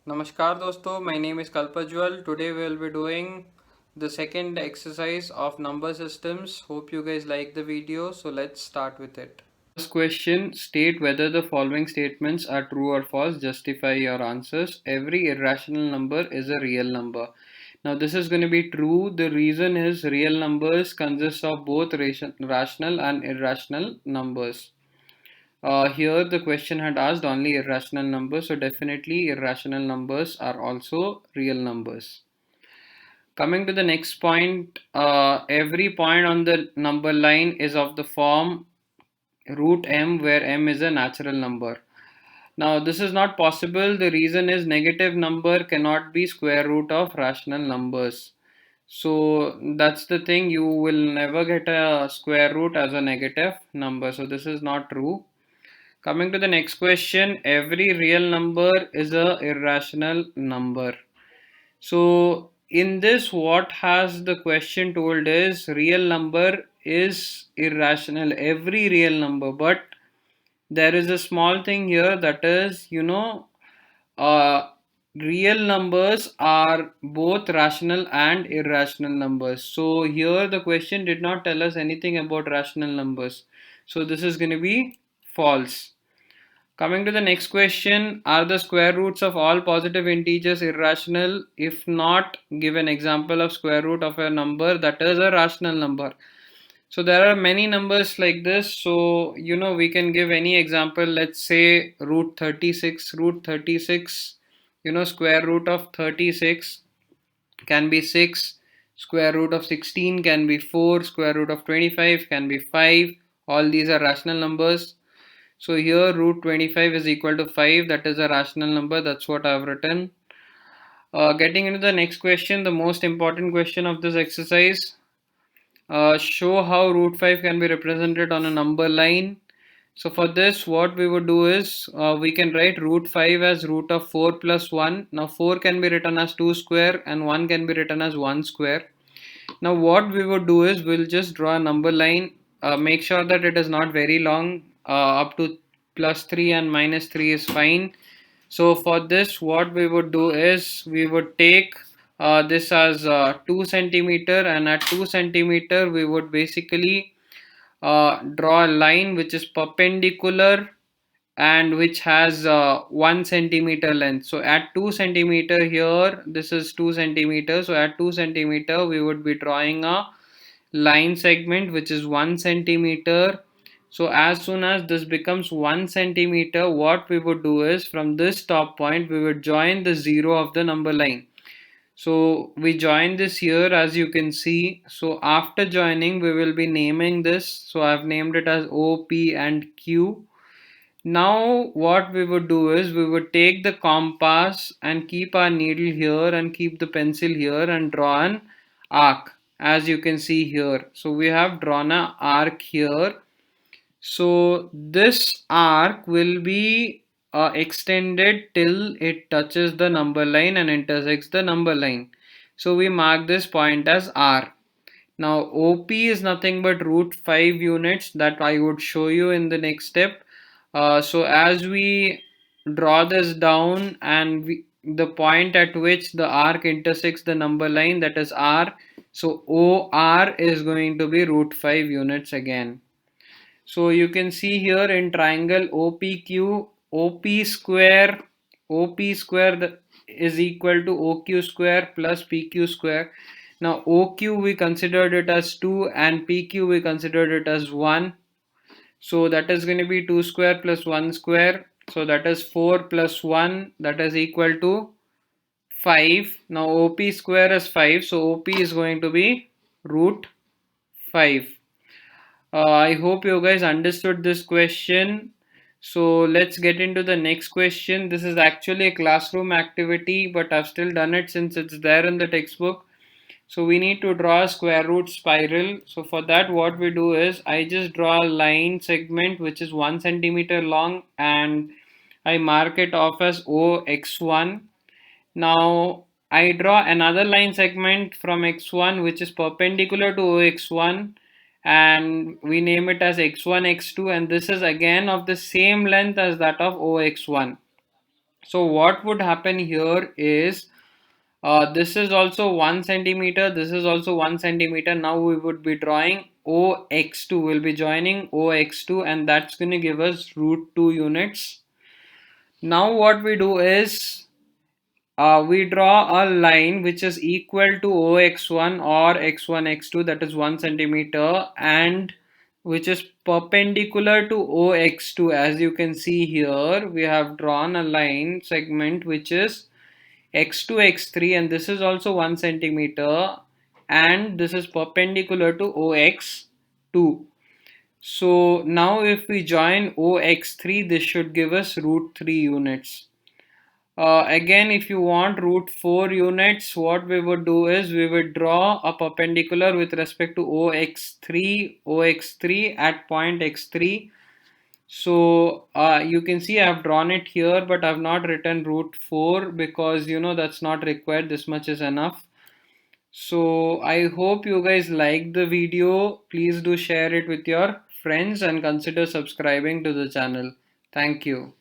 Namaskar dosto, my name is Kalpajwal. Today we will be doing the second exercise of number systems. Hope you guys like the video, so let's start with it. First question, state whether the following statements are true or false. Justify your answers. Every irrational number is a real number. Now this is going to be true. The reason is real numbers consist of both rational and irrational numbers. Here the question had asked only irrational numbers, so definitely irrational numbers are also real numbers. Coming to the next point, every point on the number line is of the form root m, where m is a natural number. Now this is not possible. The reason is negative number cannot be square root of rational numbers. So that's the thing, you will never get a square root as a negative number. So this is not true. Coming to the next question, every real number is a irrational number. So in this, what has the question told is real number is irrational, every real number, but there is a small thing here, that is, uh, real numbers are both rational and irrational numbers. So here the question did not tell us anything about rational numbers. So this is going to be false. Coming to the next question, are the square roots of all positive integers irrational? If not, give an example of square root of a number that is a rational number. So there are many numbers like this. So, we can give any example. Let's say root 36. Root 36, square root of 36 can be 6. Square root of 16 can be 4. Square root of 25 can be 5. All these are rational numbers. So here root 25 is equal to 5. That is a rational number. That's what I've written. Getting into the next question, the most important question of this exercise. Show how root 5 can be represented on a number line. So for this, what we would do is we can write root 5 as root of 4 plus 1. Now 4 can be written as 2 square and 1 can be written as 1 square. Now what we would do is we'll just draw a number line. Make sure that it is not very long. Up to plus 3 and minus 3 is fine. So for this, what we would do is we would take this as 2 centimeter, and at 2 centimeter we would basically draw a line which is perpendicular and which has 1 centimeter length. So at 2 centimeter here, this is 2 centimeter. So at 2 centimeter we would be drawing a line segment which is 1 centimeter. So as soon as this becomes 1 centimeter, what we would do is from this top point we would join the 0 of the number line. So we join this here, as you can see. So after joining, we will be naming this. So I've named it as O, P and Q. Now what we would do is we would take the compass and keep our needle here and keep the pencil here and draw an arc, as you can see here. So we have drawn an arc here. So this arc will be extended till it touches the number line and intersects the number line. So we mark this point as R. Now OP is nothing but root 5 units that I would show you in the next step. So as we draw this down and the point at which the arc intersects the number line, that is R. So OR is going to be root 5 units again. So you can see here in triangle OPQ, OP square is equal to OQ square plus PQ square. Now OQ we considered it as 2 and PQ we considered it as 1. So that is going to be 2 square plus 1 square. So that is 4 plus 1, that is equal to 5. Now OP square is 5. So OP is going to be root 5. I hope you guys understood this question. So let's get into the next question. This is actually a classroom activity, but I've still done it since it's there in the textbook. So we need to draw a square root spiral. So for that, what we do is I just draw a line segment which is 1 centimeter long and I mark it off as OX1. Now I draw another line segment from x1 which is perpendicular to OX1 and we name it as x1 x2, and this is again of the same length as that of OX1. So what would happen here is this is also 1 centimeter, this is also 1 centimeter. Now we would be drawing OX2, we'll be joining OX2, and that's going to give us root 2 units. Now what we do is we draw a line which is equal to OX1 or X1 X2, that is 1 centimeter, and which is perpendicular to OX2. As you can see here, we have drawn a line segment which is X2 X3, and this is also 1 centimeter, and this is perpendicular to OX2. So now if we join OX3, this should give us root 3 units. Again, if you want root 4 units, what we would do is we would draw a perpendicular with respect to OX3 at point X3. So you can see I have drawn it here, but I have not written root 4 because that's not required. This much is enough. So I hope you guys like the video. Please do share it with your friends and consider subscribing to the channel. Thank you.